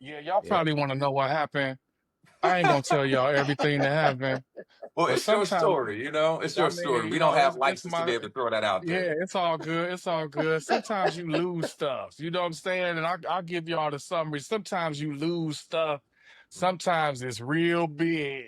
Yeah, y'all Yeah. probably want to know what happened. I ain't gonna tell y'all everything that happened, Well, but it's your sometimes, story, you know. It's I your story. mean, We don't have it's license to be my, able to throw that out there. yeah, it's all good. It's all good. Sometimes you lose stuff. You know what I'm saying? And I'll give y'all the summary. Sometimes you lose stuff. Sometimes it's real big.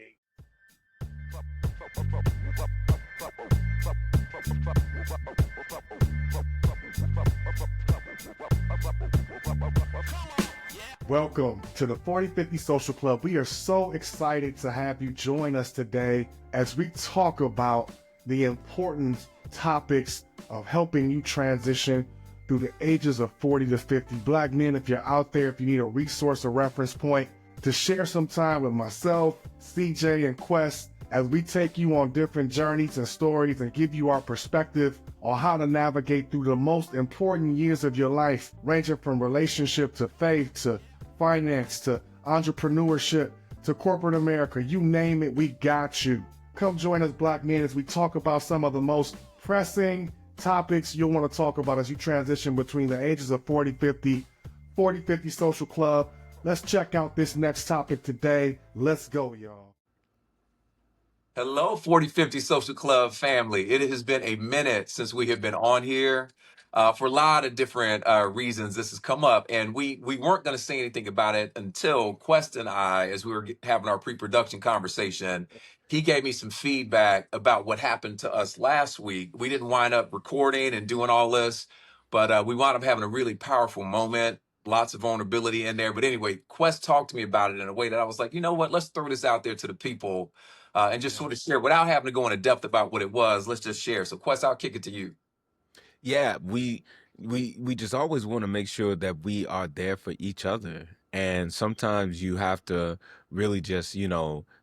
Welcome to the 4050 Social Club. We are so excited to have you join us today as we talk about the important topics of helping you transition through the ages of 40 to 50. Black men, if you're out there, if you need a resource or reference point to share some time with myself, CJ, and Quest as we take you on different journeys and stories and give you our perspective on how to navigate through the most important years of your life, ranging from relationship to faith to finance to entrepreneurship to corporate America. You name it, we got you. Come join us, Black men, as we talk about some of the most pressing topics you'll want to talk about as you transition between the ages of 40, 50, 4050 Social Club. Let's check out this next topic today. Let's go, y'all. Hello, 4050 Social Club family. It has been a minute since we have been on here. For a lot of different reasons, this has come up, and we weren't going to say anything about it until Quest and I, as we were having our pre-production conversation, he gave me some feedback about what happened to us last week. We didn't wind up recording and doing all this, but we wound up having a really powerful moment. Lots of vulnerability in there. But anyway, Quest talked to me about it in a way that I was like, you know what? Let's throw this out there to the people and just Yeah. sort of share without having to go into depth about what it was. Let's just share. So, Quest, I'll kick it to you. Yeah, we just always want to make sure that we are there for each other. And sometimes you have to really just,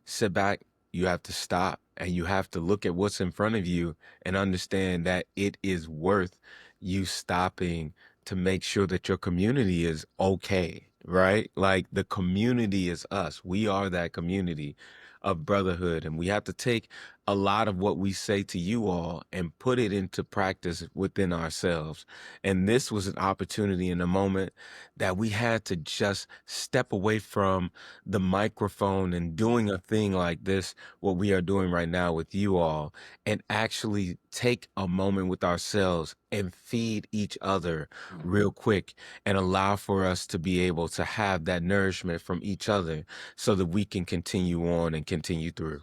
sit back, you have to stop, and you have to look at what's in front of you and understand that it is worth you stopping to make sure that your community is okay, right? Like the community is us. We are that community of brotherhood, and we have to take a lot of what we say to you all and put it into practice within ourselves. And this was an opportunity in a moment that we had to just step away from the microphone and doing a thing like this, what we are doing right now with you all, and actually take a moment with ourselves and feed each other real quick and allow for us to be able to have that nourishment from each other so that we can continue on and continue through.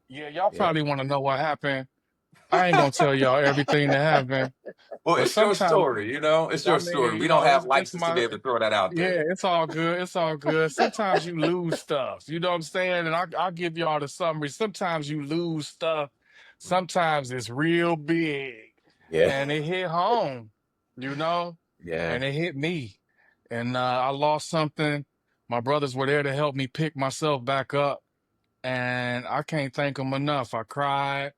Yeah, y'all Yeah. probably want to know what happened. I ain't gonna tell y'all everything that happened, Well, but it's your sometimes, story, you know. It's I your mean, story. We don't have it's license to be my, able to throw that out there. yeah, it's all good. It's all good. Sometimes you lose stuff. You know what I'm saying? And I'll give y'all the summary. Sometimes you lose stuff. Sometimes it's real big. Yeah. And it hit home, Yeah. and it hit me. And I lost something. My brothers were there to help me pick myself back up. And I can't thank them enough. I cried.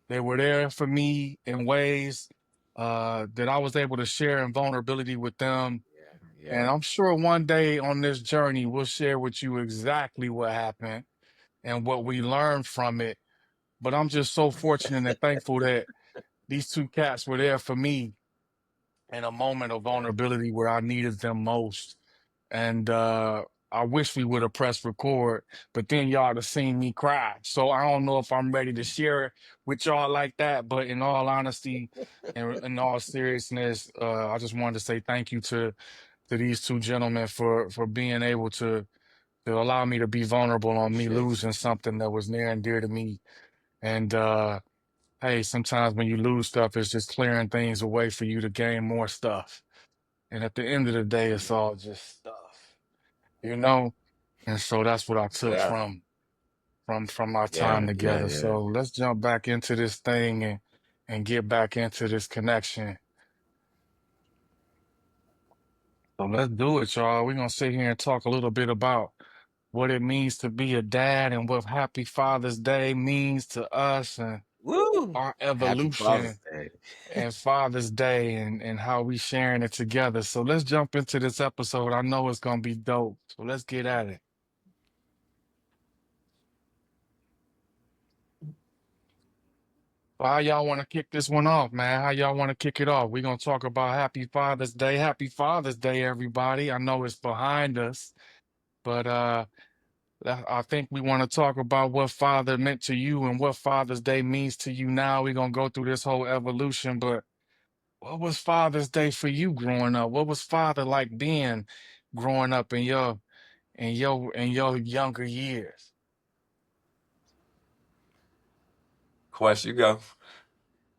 They were there for me in ways that I was able to share in vulnerability with them. And Yeah. I'm sure one day on this journey, we'll share with you exactly what happened and what we learned from it. But I'm just so fortunate and thankful that these two cats were there for me in a moment of Yeah. vulnerability where I needed them most. And I wish we would have pressed record, but then y'all have seen me cry. So I don't know if I'm ready to share it with y'all like that. But in all honesty and in all seriousness, I just wanted to say thank you to these two gentlemen for being able to allow me to be vulnerable on me Appreciate you. losing something that was near and dear to me. And hey, sometimes when you lose stuff, it's just clearing things away for you to gain more stuff. And at the end of the day, it's all just stuff, you know? And so that's what I took Yeah. from our Yeah. time Yeah. together. Yeah. So let's jump back into this thing and get back into this connection. So let's do it, y'all. We're gonna sit here and talk a little bit about what it means to be a dad and what Happy Father's Day means to us and Woo! our Happy Father's evolution Day. and Father's Day and how we sharing it together. So let's jump into this episode. I know it's gonna be dope. So let's get at it. Well, how y'all want to kick this one off, man? How y'all want to kick it off? We're gonna talk about Happy Father's Day. Happy Father's Day, everybody. I know it's behind us, but I think we want to talk about what father meant to you and what Father's Day means to you now. We're gonna go through this whole evolution, but what was Father's Day for you growing up? What was father like being growing up in your younger years? Quest, you go.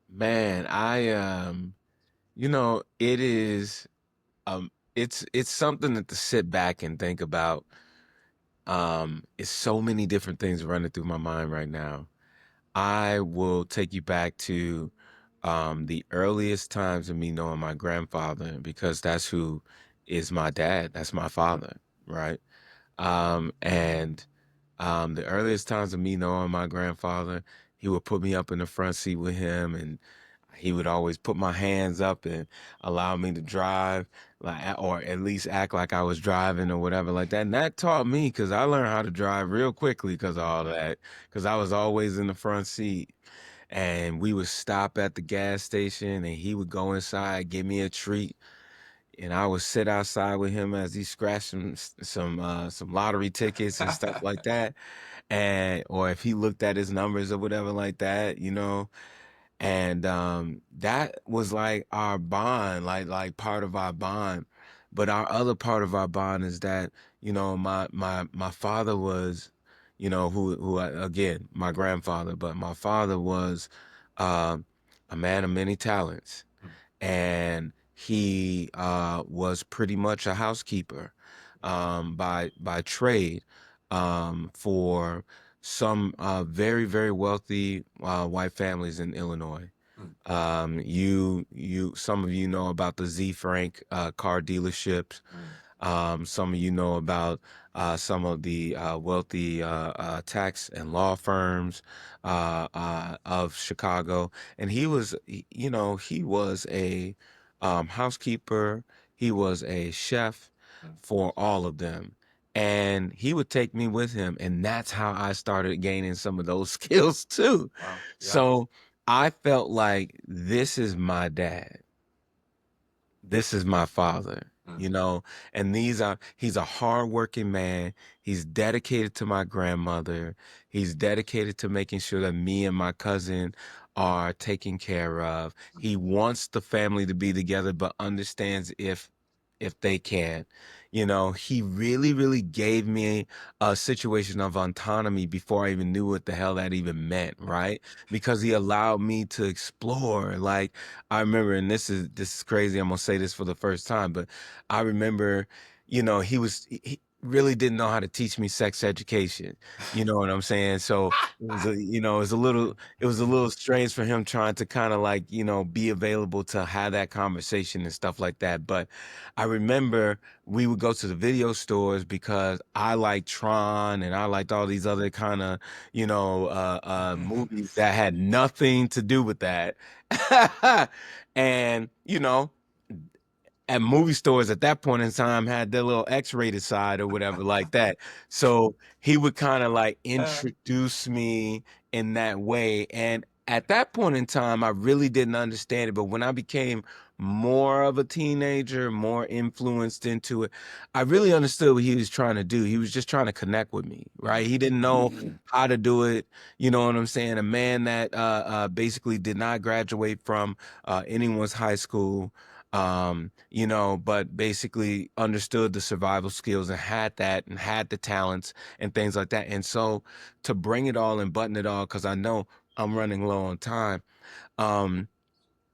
Man, you know, it is it's something to sit back and think about. It's so many different things running through my mind right now. I will take you back to the earliest times of me knowing my grandfather because that's who is my dad. That's my father, right? And the earliest times of me knowing my grandfather, he would put me up in the front seat with him, and he would always put my hands up and allow me to drive, like, or at least act like I was driving or whatever like that. And that taught me because I learned how to drive real quickly because of all that, because I was always in the front seat. And we would stop at the gas station, and he would go inside, give me a treat, and I would sit outside with him as he scratched some lottery tickets and stuff like that. And or if he looked at his numbers or whatever like that, you know. And that was like our bond, like part of our bond. But our other part of our bond is that, you know, my father was, you know, again, my grandfather, but my father was uh, a man of many talents, and he was pretty much a housekeeper by trade for some very wealthy white families in Illinois. Some of you know about the Z Frank car dealerships. Some of you know about some of the wealthy tax and law firms of Chicago. And you know, he was a housekeeper. He was a chef for all of them. And he would take me with him. And that's how I started gaining some of those skills too. Wow. Yeah. So I felt like this is my dad. This is my father, you know, and he's a hardworking man. He's dedicated to my grandmother. He's dedicated to making sure that me and my cousin are taken care of. He wants the family to be together, but understands if they can. You know, he really gave me a situation of autonomy before I even knew what the hell that even meant, right? Because he allowed me to explore. Like, I remember, and this is crazy. I'm gonna say this for the first time, but I remember, you know, he really didn't know how to teach me sex education. You know what I'm saying? So it was a little strange for him trying to kind of like, you know, be available to have that conversation and stuff like that. But I remember we would go to the video stores because I liked Tron and I liked all these other kind of, you know, movies that had nothing to do with that. And, you know, at movie stores at that point in time had their little X-rated side or whatever like that. So he would kind of like introduce me in that way. And at that point in time, I really didn't understand it. But when I became more of a teenager, more influenced into it, I really understood what he was trying to do. He was just trying to connect with me, right? He didn't know how to do it. You know what I'm saying? A man that basically did not graduate from anyone's high school, you know, but basically understood the survival skills and had that and had the talents and things like that. And so to bring it all and button it all, because I know I'm running low on time, um,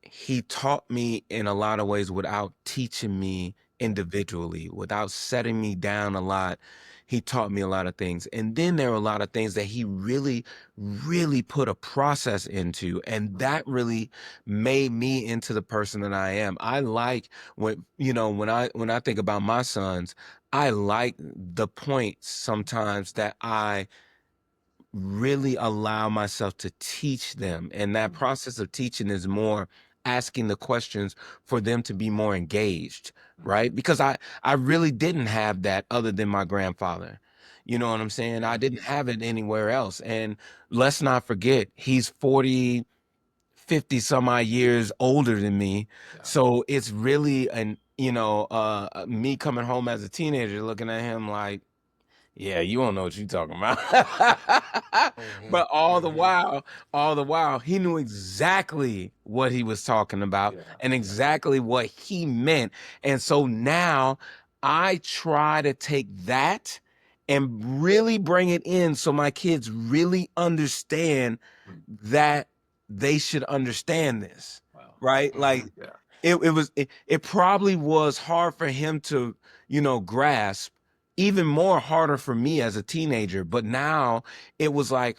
he taught me in a lot of ways without teaching me individually, without setting me down a lot. He taught me a lot of things. And then there were a lot of things that he really put a process into. And that really made me into the person that I am. I like when I think about my sons, I like the points sometimes that I really allow myself to teach them. And that process of teaching is more asking the questions for them to be more engaged, right? Because I really didn't have that other than my grandfather. You know what I'm saying? I didn't have it anywhere else. And let's not forget, he's 40. 50 some odd years older than me. Yeah. So it's really me coming home as a teenager looking at him like, yeah, you don't know what you're talking about. Mhm. But all the while, he knew exactly what he was talking about Yeah. and exactly what he meant. And so now I try to take that and really bring it in so my kids really understand Mm. that they should understand this. Wow. Right? Like Yeah. it probably was hard for him to, grasp, even more harder for me as a teenager. But now it was like,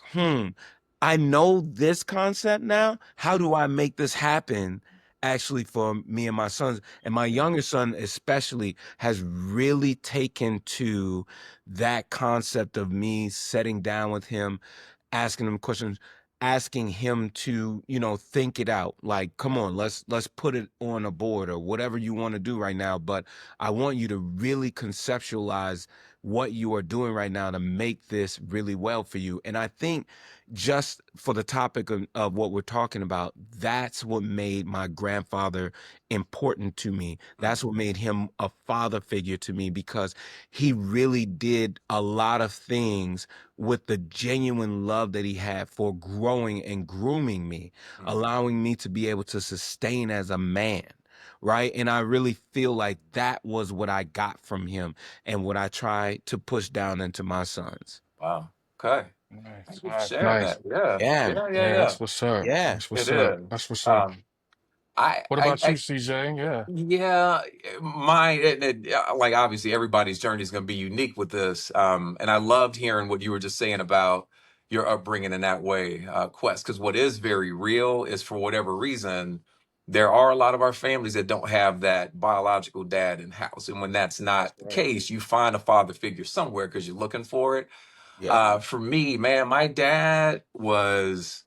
I know this concept now. How do I make this happen actually for me and my sons? And my younger son, especially, has really taken to that concept of me sitting down with him, asking him questions, asking him to, think it out. Like, come on, let's put it on a board or whatever you want to do right now. But I want you to really conceptualize what you are doing right now to make this really well for you. And I think just for the topic of what we're talking about, that's what made my grandfather important to me. That's what made him a father figure to me, because he really did a lot of things with the genuine love that he had for growing and grooming me, allowing me to be able to sustain as a man. Right. And I really feel like that was what I got from him and what I try to push down into my sons. Wow. Okay. Nice, Thank you for nice, sharing nice. that. Yeah. Yeah. Yeah. Yeah. Yeah, Yeah. that's what's up. Yeah. That's It what's up. is. That's what's up. Um, I, What I, about you, I, CJ? Yeah. yeah, like obviously everybody's journey is going to be unique with this. And I loved hearing what you were just saying about your upbringing in that way, Quest, because what is very real is, for whatever reason, there are a lot of our families that don't have that biological dad in house. And when that's That's not the right. case, you find a father figure somewhere because you're looking for it. Yep. For me, man, my dad was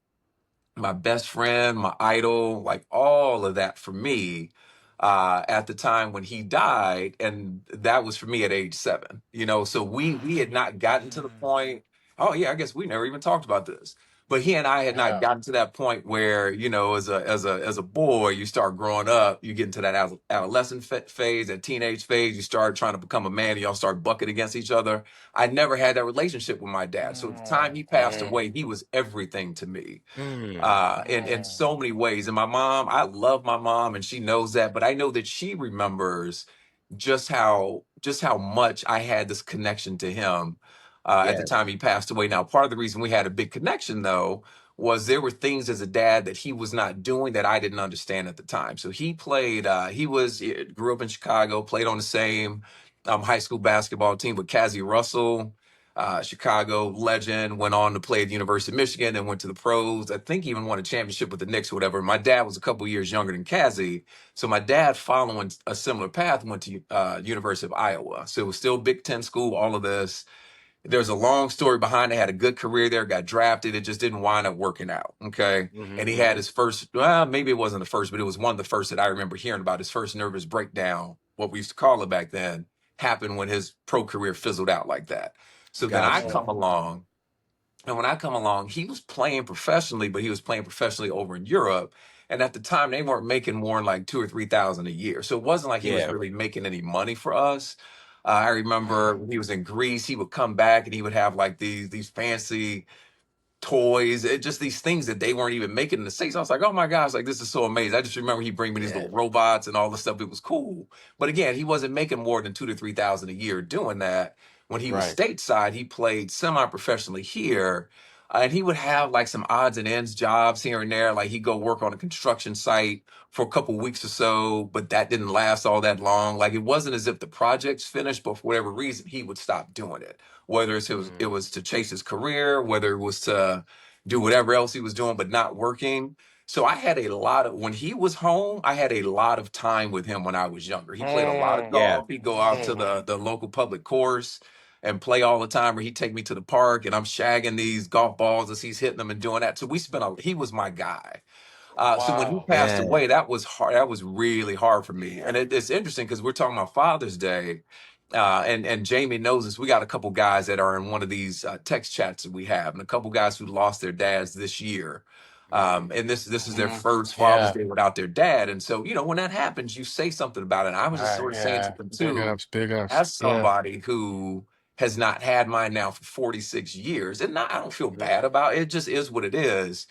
my best friend, my idol, like all of that for me at the time when he died, and that was for me at age 7. So we had not gotten to the point. Oh yeah, I guess we never even talked about this. But he and I had not Yeah. gotten to that point where, as a boy, you start growing up, you get into that adolescent phase, that teenage phase, you start trying to become a man, and y'all start bucking against each other. I never had that relationship with my dad. So at the time he passed away, he was everything to me in so many ways. And my mom, I love my mom, and she knows that. But I know that she remembers just how much I had this connection to him at the Yeah. time he passed away. Now, part of the reason we had a big connection, though, was there were things as a dad that he was not doing that I didn't understand at the time. So he played. He grew up in Chicago, played on the same high school basketball team with Cassie Russell, Chicago legend, went on to play at the University of Michigan and went to the pros. I think he even won a championship with the Knicks or whatever. My dad was a couple years younger than Kazi. So my dad, following a similar path, went to University of Iowa. So it was still Big Ten school, all of this. There's a long story behind it. Had a good career there, got drafted. It just didn't wind up working out. Okay. And he had his first, well, maybe it wasn't the first, but it was one of the first that I remember hearing about. His first nervous breakdown, what we used to call it back then, happened when his pro career fizzled out like that. So then I Gotcha. come along, and when I come along, he was playing professionally, but he was playing professionally over in Europe. And at the time, they weren't making more than like 2 or 3 thousand a year. So it wasn't like he was Yeah. really making any money for us. I remember when he was in Greece, he would come back and he would have like these fancy toys, just these things that they weren't even making in the States. I was like, oh my gosh, like this is so amazing. I just remember he bring me these Yeah. little robots and all the stuff. It was cool. But again, he wasn't making more than 2 to 3 thousand a year doing that. When he was Right. stateside, he played semi-professionally here. And he would have like some odds and ends jobs here and there. Like he'd go work on a construction site for a couple weeks or so, but that didn't last all that long. Like it wasn't as if the project's finished, but for whatever reason, he would stop doing it. Whether it was to chase his career, whether it was to do whatever else he was doing, but not working. So I had a lot of, when he was home, I had a lot of time with him when I was younger. He played a lot of Yeah. golf. He'd go out to the local public course and play all the time, or he'd take me to the park and I'm shagging these golf balls as he's hitting them and doing that. So he was my guy. So when he Wow. passed Yeah. away, that was hard. That was really hard for me. And it's interesting because we're talking about Father's Day. And Jamie knows this. We got a couple guys that are in one of these text chats that we have, and a couple guys who lost their dads this year. And this is their Mhm. first Father's Yeah. Day without their dad. And so, when that happens, you say something about it. And I was just sort of saying Yeah. something Big too, ups. Big ups. as Yeah. somebody who has not had mine now for 46 years. And I don't feel bad about it. It just is what it is.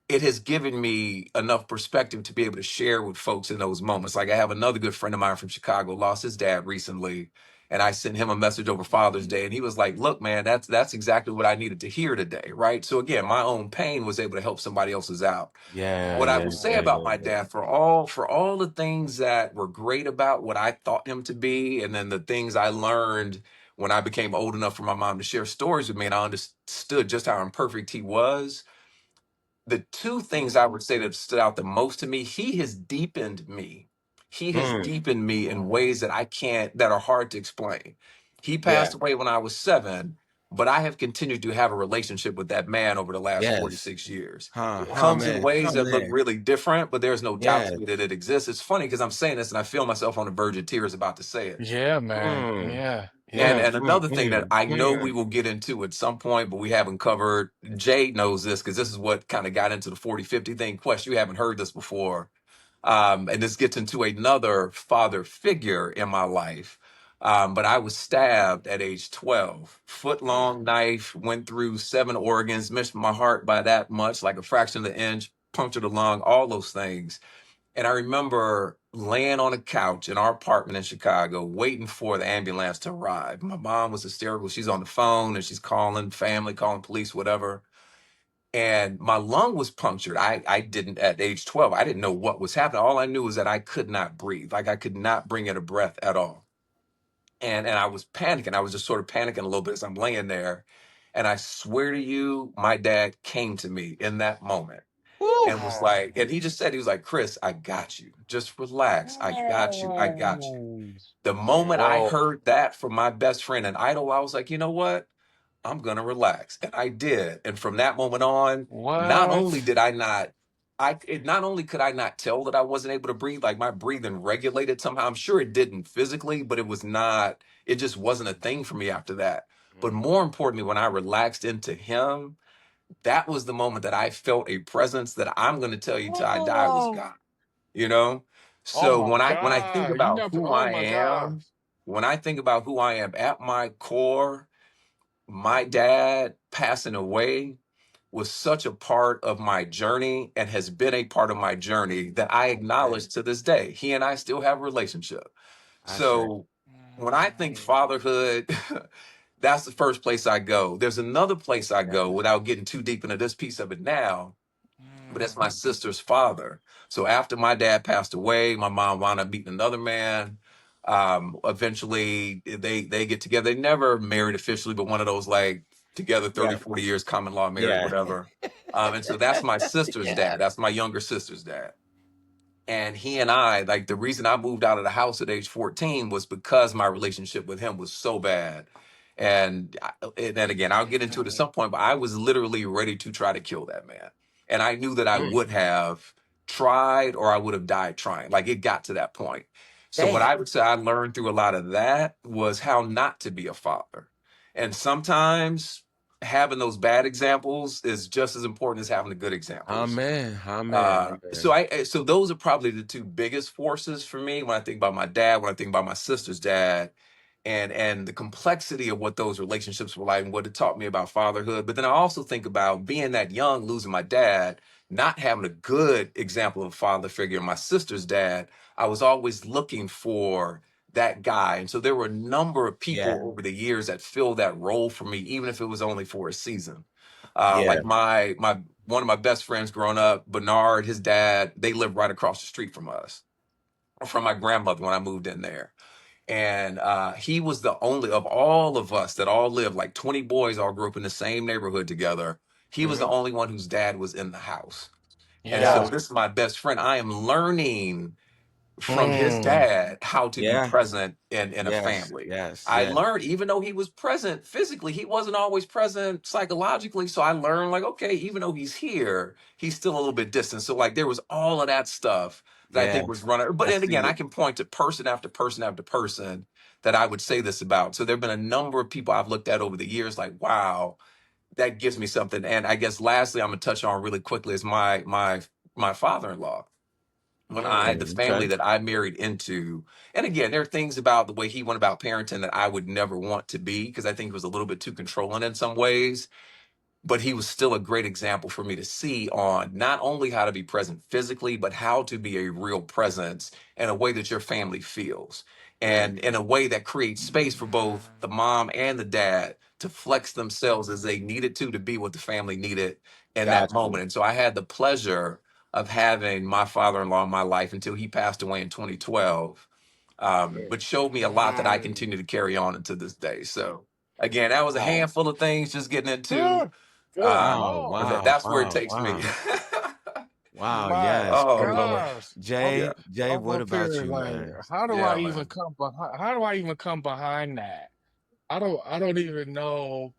It has given me enough perspective to be able to share with folks in those moments. Like I have another good friend of mine from Chicago, lost his dad recently, and I sent him a message over Father's Day, and he was like, "Look, man, that's exactly what I needed to hear today." Right. So again, my own pain was able to help somebody else's out. Yeah, What I yeah, will say yeah, Mm. about yeah, my yeah. dad, for all the things that were great about what I thought him to be, and then the things I learned when I became old enough for my mom to share stories with me, and I understood just how imperfect he was. The two things I would say that stood out the most to me, he has deepened me. He has Mm, deepened me in ways that I can't, that are hard to explain. He yeah. passed away when I was 7, but I have continued to have a relationship with that man over the last Yes. 46 years. Huh, It huh, comes in man. ways Huh, that look man. really different, but there's no doubt to Yes. me that it exists. It's funny because I'm saying this and I feel myself on the verge of tears about to say it. Yeah, man. Mm, Yeah. And Yeah. mm, and mm, another thing that mm, I know we mm. will get into at some point, but we haven't covered, Jay knows this because this is what kind of got into the 40-50 thing. Quest, you haven't heard this before. And this gets into another father figure in my life. But I was stabbed at age 12. Foot long knife, went through 7 organs, missed my heart by that much, like a fraction of an inch, punctured a lung, all those things. And I remember laying on a couch in our apartment in Chicago, waiting for the ambulance to arrive. My mom was hysterical. She's on the phone and she's calling family, calling police, whatever. And my lung was punctured. I didn't, at age 12, I didn't know what was happening. All I knew was that I could not breathe. Like I could not bring in a breath at all. And I was panicking. I was just sort of panicking a little bit as I'm laying there. And I swear to you, my dad came to me in that moment Woo. and was like, and he just said, he was like, "Chris, I got you. Just relax. I got you. I got you." The moment I Whoa. heard that from my best friend and idol, I was like, you know what? I'm gonna relax. And I did. And from that moment on, not only What? did I not, not only could I not tell that I wasn't able to breathe, like my breathing regulated somehow. I'm sure it didn't physically, but it was not, it just wasn't a thing for me after that. But Mm. more importantly, when I relaxed into him, that was the moment that I felt a presence that I'm going to tell you till I die was Oh, God, you know? oh So my when I think God. You about never, who oh I my God. am, when I think about who I am at my core, my dad passing away was such a part of my journey and has been a part of my journey that I Okay. acknowledge to this day. He and I still have a relationship. I say. So when I think fatherhood, that's the first place I go. There's another place I Yeah. go without getting too deep into this piece of it now, but that's my Mm. sister's father. So after my dad passed away, my mom wound up meeting another man. Eventually they get together. They never married officially, but one of those like together Yeah. 30, 40 years, common law marriage, Yeah. whatever. And so that's my sister's Yeah. dad. That's my younger sister's dad. And he and I, like the reason I moved out of the house at age 14 was because my relationship with him was so bad. And then again, I'll get into it at some point, but I was literally ready to try to kill that man. And I knew that I Mm. would have tried or I would have died trying. Like it got to that point. So what Damn. I would say I learned through a lot of that was how not to be a father. And sometimes having those bad examples is just as important as having the good examples. Amen. Amen. Amen. So those are probably the two biggest forces for me when I think about my dad, when I think about my sister's dad, and the complexity of what those relationships were like and what it taught me about fatherhood. But then I also think about being that young, losing my dad, not having a good example of a father figure. My sister's dad, I was always looking for that guy. And so there were a number of Yeah. people over the years that filled that role for me, even if it was only for a season. Yeah. Like my one of my best friends growing up, Bernard, his dad, they lived right across the street from us, from my grandmother when I moved in there. And he was the only of all of us that all lived, like 20 boys all grew up in the same neighborhood together. He was the Hmm. only one whose dad was in the house. And so Yeah. this is my best friend. I am learning from his Mm. dad how to be Yeah. present in a Yes. family. Yes. I Yes. learned, even though he was present physically, he wasn't always present psychologically. So I learned, like, okay, even though he's here, he's still a little bit distant. So like there was all of that stuff that I think was Yes. running. But I then see again, I it. can point to person after person after person that I would say this about. So there have been a number of people I've looked at over the years, like, wow, that gives me something. And I guess lastly, I'm gonna touch on really quickly is my father-in-law. The family Okay. that I married into, and again, there are things about the way he went about parenting that I would never want to be, because I think he was a little bit too controlling in some ways, but he was still a great example for me to see on not only how to be present physically, but how to be a real presence in a way that your family feels, and in a way that creates space for both the mom and the dad to flex themselves as they needed to be what the family needed in that Got moment. you. And so I had the pleasure of having my father-in-law in my life until he passed away in 2012, but showed me a lot that I continue to carry on into this day. So again, that was a Wow. handful of things just getting into. Good, good Uh, Wow. Lord. but Wow. that's where it Wow. takes me. Wow. Wow. My Yes. Oh Lord, gosh. yeah, Jay, I'm what up about here you, like, man? yeah, man. how do I even come behind that? I don't even know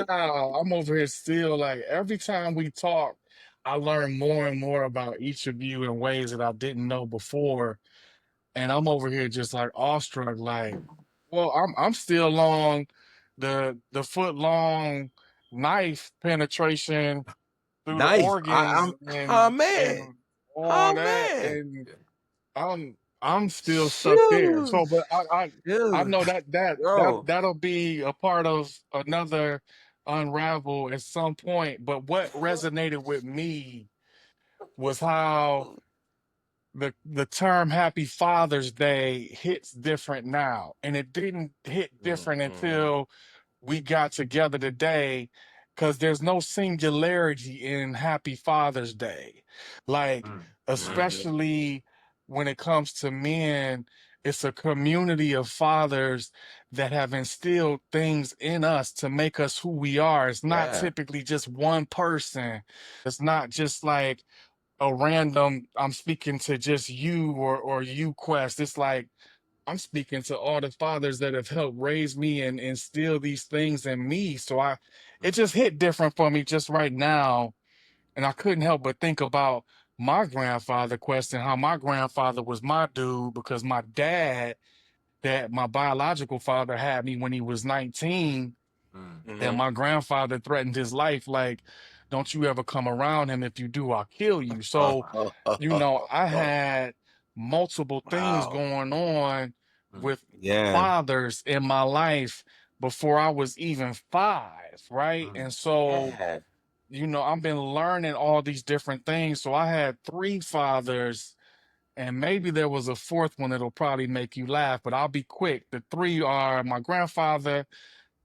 how. I'm over here still like every time we talk, I learn more and more about each of you in ways that I didn't know before. And I'm over here just like awestruck, like, well, I'm still on the foot long knife penetration through the Nice. organs I'm oh and man. all Oh that, man. and I'm still stuck there. Shoot. So, but I Shoot. know Yo. that'll be a part of another unravel at some point. But what resonated with me was how the term Happy Father's Day hits different now, and it didn't hit different Mhm. until we got together today, because there's no singularity in Happy Father's Day. Like, Mm, mm, Mhm. especially when it comes to men, it's a community of fathers that have instilled things in us to make us who we are. It's not yeah. typically just one person. It's not just like a random, I'm speaking to just you or you, Quest. It's like I'm speaking to all the fathers that have helped raise me and instill these things in me. So it Mm, just hit different for me just right now. And I couldn't help but think about my grandfather, Quest, and how my grandfather was my dude, because my dad, that my biological father had me when he was 19, mm. and Mhm. my grandfather threatened his life, like, don't you ever come around him. If you do, I'll kill you. So, I had multiple things Wow. going on Mm, with Yeah. fathers in my life before I was even five, right? mm, And so, Yeah. I've been learning all these different things. So I had three fathers, and maybe there was a fourth one that'll probably make you laugh, but I'll be quick. The three are my grandfather,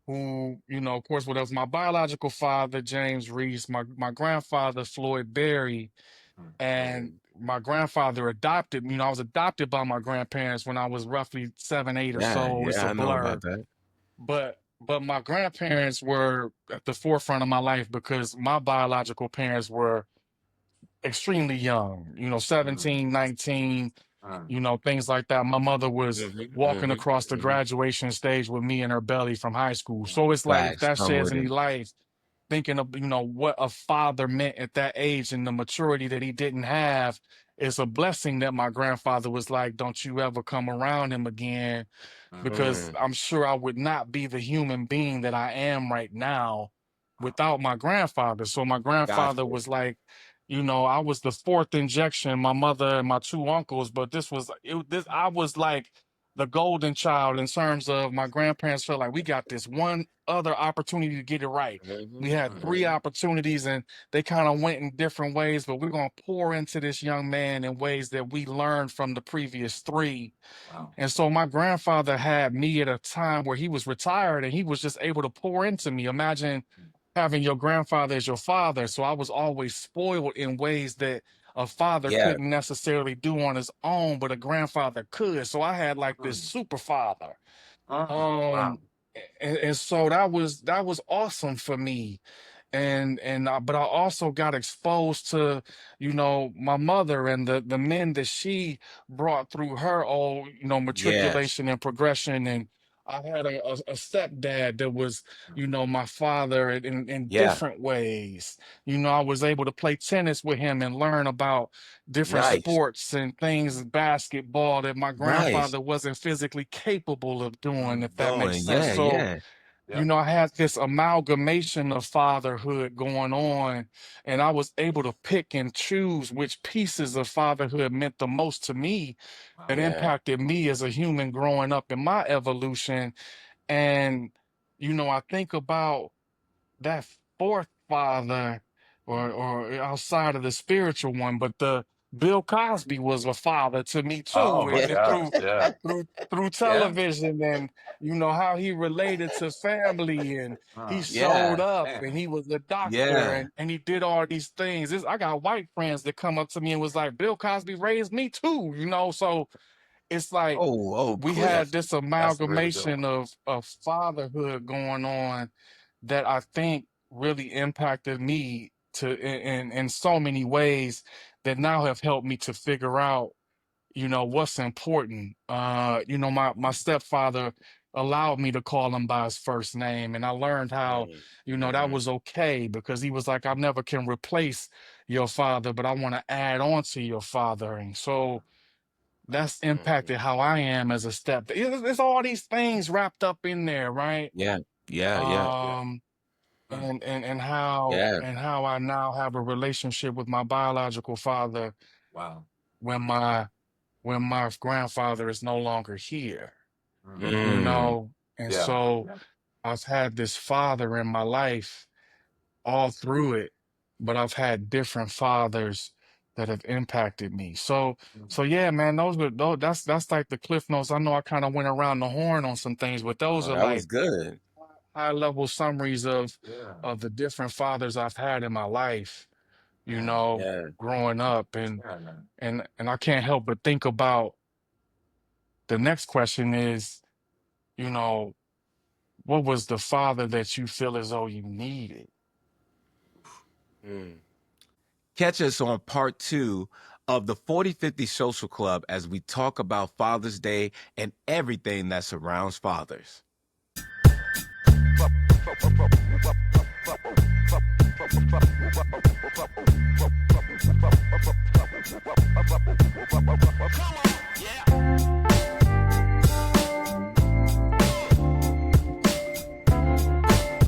who, of course, what was my biological father, James Reese, my grandfather, Floyd Berry, mm, and Mhm. my grandfather adopted me. I was adopted by my grandparents when I was roughly 7, 8 or Yeah, so. It's yeah, a I know about blur. that. But my grandparents were at the forefront of my life because my biological parents were extremely young, mm, 17, 19, mm. things like that. My mother was Mhm. walking Mhm. across the Mhm. graduation stage with me in her belly from high school. So it's like, if Facts. that Come sheds with any it. light, thinking of, what a father meant at that age and the maturity that he didn't have, it's a blessing that my grandfather was like, don't you ever come around him again, Mm. because Mm. I'm sure I would not be the human being that I am right now without my grandfather. So my grandfather Gotcha. was like, I was the fourth injection, my mother and my two uncles, but I was like the golden child in terms of my grandparents felt like we got this one other opportunity to get it right. We Mhm. had three Mhm. opportunities and they kind of went in different ways, but we're going to pour into this young man in ways that we learned from the previous three. Wow. And so my grandfather had me at a time where he was retired and he was just able to pour into me. Imagine having your grandfather as your father. So I was always spoiled in ways that a father Yeah. couldn't necessarily do on his own, but a grandfather could. So I had like this Mm, super father. wow. Um, and so that was awesome for me. But I also got exposed to, my mother and the men that she brought through her old, Yes. matriculation and progression. And I had a stepdad that was, Mm, my father in Yeah. different ways. I was able to play tennis with him and learn about different Nice. sports and things, basketball, that my Nice. grandfather wasn't physically capable of doing, mm, if that makes Doing. sense. Yeah, So yeah. Yeah. I had this amalgamation of fatherhood going on, and I was able to pick and choose which pieces of fatherhood meant the most to me, that Wow. Yeah. impacted me as a human growing up in my evolution. And, I think about that fourth father, or outside of the spiritual one, but the Bill Cosby was a father to me Oh too, my and Yeah. gosh. Yeah. through Yeah. television, and how he related to family, and he showed Yeah. up, and Man. he was a doctor, Yeah. and he did all these things. I got white friends that come up to me and was like, Bill Cosby raised me too, so it's like Oh, we Yeah. had Cliff. this That's the really good amalgamation one. of fatherhood going on that I think really impacted me in so many ways, that now have helped me to figure out, what's important. My stepfather allowed me to call him by his first name, and I learned how, that Mm-hmm. was okay, because he was like, I never can replace your father, but I want to add on to your father. And so that's Mm-hmm. impacted how I am as a step. It's all these things wrapped up in there, right? Yeah. Yeah. Yeah. Yeah. Um, Mm. Yeah. and how I now have a relationship with my biological father Wow. when my grandfather is no longer here, Mm. Mm. and Yeah. so Yeah. I've had this father in my life all through it, but I've had different fathers that have impacted me. Mm. So yeah, man, that's like the cliff notes. I know I kind of went around the horn on some things, but those Oh, are that was like good. high level summaries Yeah. of the different fathers I've had in my life, Man. Yeah. growing up. and Yeah, man. and and I can't help but think about the next question is, you know, what was the father that you feel as though you needed? Mm. Catch us on part 2 of the 4050 Social Club as we talk about Father's Day and everything that surrounds fathers.